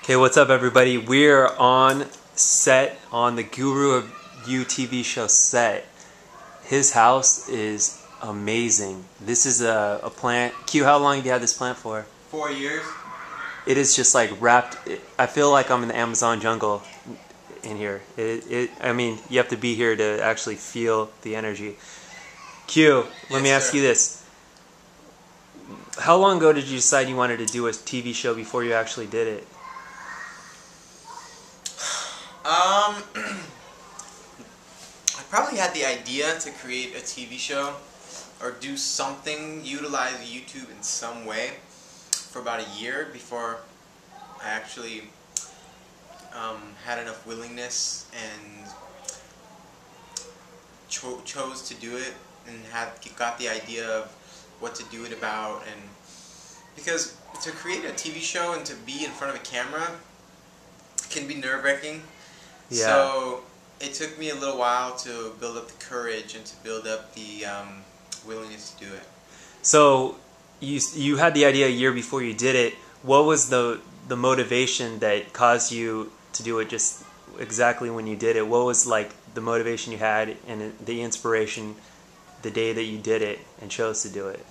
Okay, what's up everybody? We're on set on the Guru of You TV show set. His house is amazing. This is a plant. Q, how long have you had this plant for? 4 years. It is just like wrapped. I feel like I'm in the Amazon jungle in here. I mean, you have to be here to actually feel the energy. Q, let me ask you this. How long ago did you decide you wanted to do a TV show before you actually did it? I probably had the idea to create a TV show or do something, utilize YouTube in some way for about a year before I actually had enough willingness and chose to do it and got the idea of what to do it about. And because to create a TV show and to be in front of a camera can be nerve-wracking. Yeah. So it took me a little while to build up the courage and to build up the willingness to do it. So you had the idea a year before you did it. What was the motivation that caused you to do it just exactly when you did it? What was like the motivation you had and the inspiration the day that you did it and chose to do it?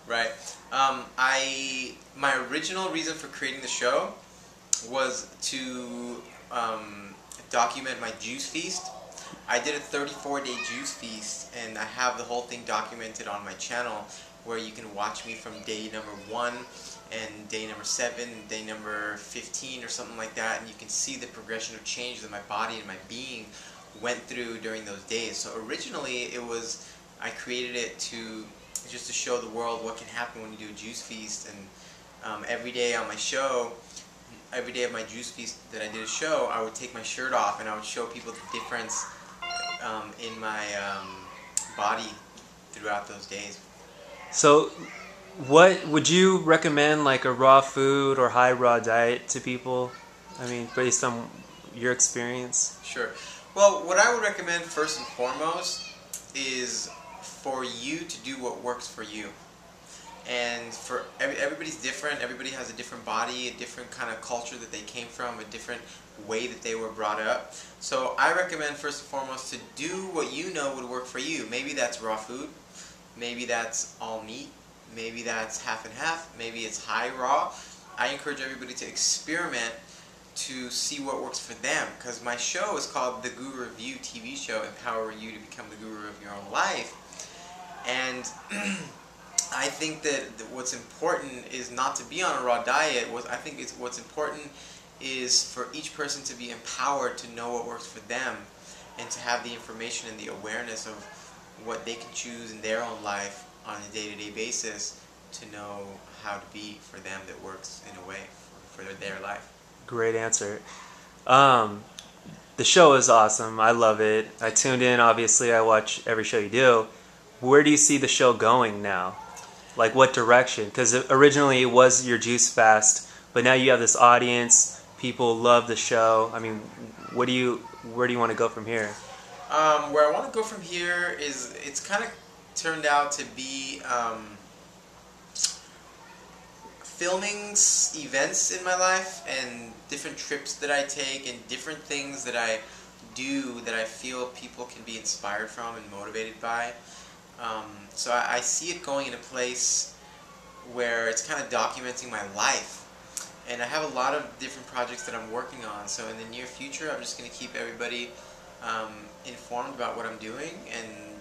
Right. My original reason for creating the show was to document my juice feast. I did a 34-day juice feast, and I have the whole thing documented on my channel, where you can watch me from day number 1 and day number 7 and day number 15 or something like that, and you can see the progression of change that my body and my being went through during those days. So originally I created it just to show the world what can happen when you do a juice feast. And every day on my show, every day of my juice feast that I did a show, I would take my shirt off and I would show people the difference in my body throughout those days. So what would you recommend, like a raw food or high raw diet to people? I mean, based on your experience? Sure. Well, what I would recommend first and foremost is for you to do what works for you. And for everybody's different. Everybody has a different body, a different kind of culture that they came from, a different way that they were brought up. So I recommend first and foremost to do what you know would work for you. Maybe that's raw food, maybe that's all meat, maybe that's half and half, maybe it's high raw. I encourage everybody to experiment to see what works for them, because my show is called The Guru of You TV show, empowering you to become the guru of your own life. And I think that what's important is not to be on a raw diet. I think what's important is for each person to be empowered to know what works for them and to have the information and the awareness of what they can choose in their own life on a day-to-day basis to know how to be for them that works in a way for their life. Great answer. The show is awesome. I love it. I tuned in, obviously. I watch every show you do. Where do you see the show going now? Like what direction? Because originally it was your juice fast, but now you have this audience. People love the show. I mean, where do you want to go from here? Where I want to go from here is it's kind of turned out to be filming events in my life and different trips that I take and different things that I do that I feel people can be inspired from and motivated by. So I see it going in a place where it's kind of documenting my life. And I have a lot of different projects that I'm working on. So in the near future, I'm just going to keep everybody informed about what I'm doing. And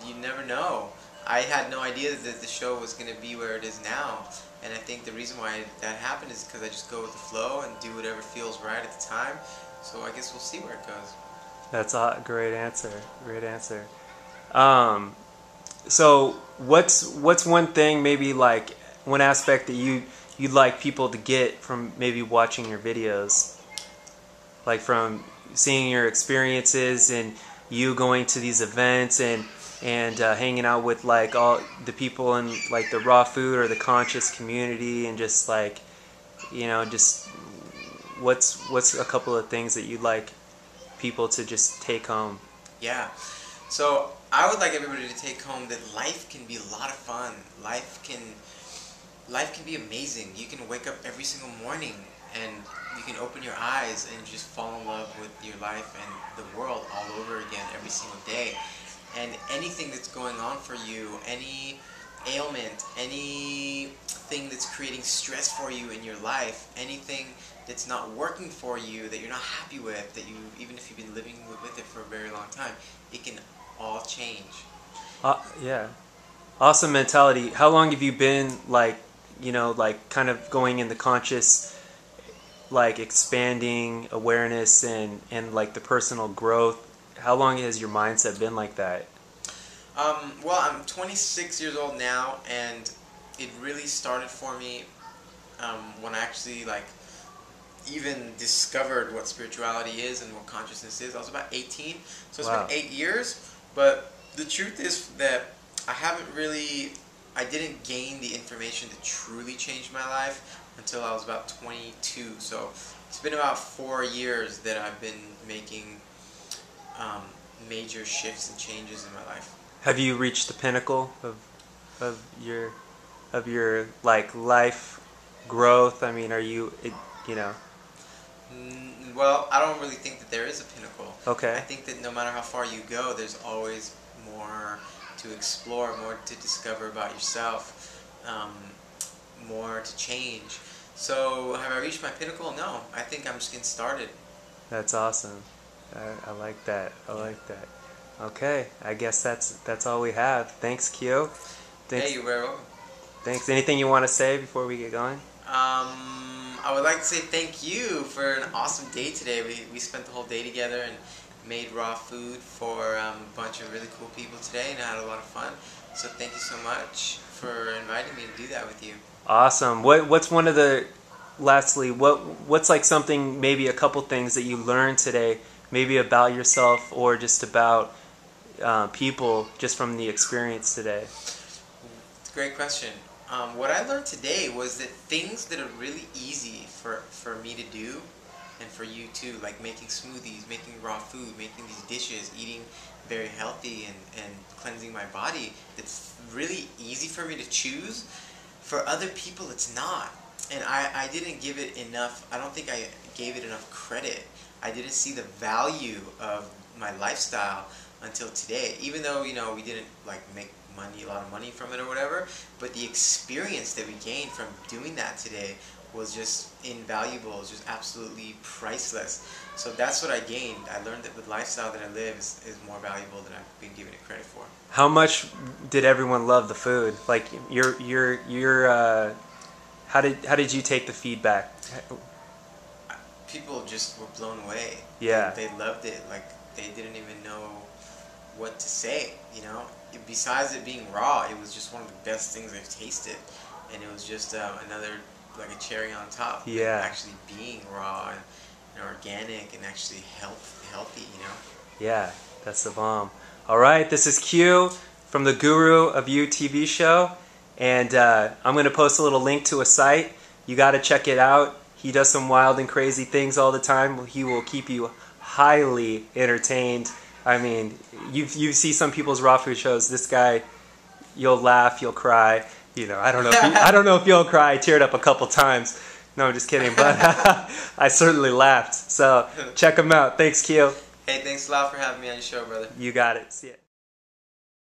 you never know. I had no idea that the show was going to be where it is now. And I think the reason why that happened is because I just go with the flow and do whatever feels right at the time. So I guess we'll see where it goes. That's a great answer. Great answer. So what's one thing, maybe like one aspect that you'd like people to get from maybe watching your videos, like from seeing your experiences and you going to these events and hanging out with like all the people in like the raw food or the conscious community, and just like, you know, just what's a couple of things that you'd like people to just take home? Yeah. So I would like everybody to take home that life can be a lot of fun. Life can life can be amazing. You can wake up every single morning and you can open your eyes and just fall in love with your life and the world all over again every single day. And anything that's going on for you, any ailment, anything that's creating stress for you in your life, anything that's not working for you, that you're not happy with, that you, even if you've been living with it for a very long time, it can all change. Yeah. Awesome mentality. How long have you been, like, you know, like kind of going in the conscious, like expanding awareness and like the personal growth? How long has your mindset been like that? Well, I'm 26 years old now, and it really started for me when I actually like even discovered what spirituality is and what consciousness is. I was about 18, so it's Wow. been 8 years. But the truth is that I didn't gain the information to truly change my life until I was about 22. So it's been about 4 years that I've been making major shifts and changes in my life. Have you reached the pinnacle of your like life growth? I mean, are you, you know? Well, I don't really think that there is a pinnacle. Okay. I think that no matter how far you go, there's always more to explore, more to discover about yourself, more to change. So, have I reached my pinnacle? No. I think I'm just getting started. That's awesome. I like that. I like that. Okay, I guess that's all we have. Thanks, Q. Thanks. Hey, you're very welcome. Thanks. Anything you want to say before we get going? I would like to say thank you for an awesome day today. We spent the whole day together and made raw food for a bunch of really cool people today, and I had a lot of fun. So thank you so much for inviting me to do that with you. Awesome. What's one of the, lastly, what's like something, maybe a couple things that you learned today, maybe about yourself or just about people, just from the experience today? It's a great question. What I learned today was that things that are really easy for me to do and for you too, like making smoothies, making raw food, making these dishes, eating very healthy and cleansing my body, it's really easy for me to choose. For other people, it's not. And I didn't give it enough, I don't think I gave it enough credit. I didn't see the value of my lifestyle until today, even though, you know, we didn't like make a lot of money from it or whatever, but the experience that we gained from doing that today was just invaluable. It was just absolutely priceless. So that's what I gained. I learned that the lifestyle that I live is more valuable than I've been given it credit for. How much did everyone love the food? Like how did you take the feedback? People just were blown away. Yeah. They loved it. Like they didn't even know what to say, you know. Besides it being raw, it was just one of the best things I've tasted, and it was just another, like a cherry on top. Yeah. Actually being raw and organic and actually healthy, you know. Yeah, that's the bomb. All right, this is Q from the Guru of You TV show, and I'm going to post a little link to a site. You got to check it out. He does some wild and crazy things all the time. He will keep you highly entertained. I mean, you see some people's raw food shows. This guy, you'll laugh, you'll cry. You know, I don't know if you'll cry. I teared up a couple times. No, I'm just kidding. But I certainly laughed. So check him out. Thanks, Q. Hey, thanks a lot for having me on your show, brother. You got it. See ya.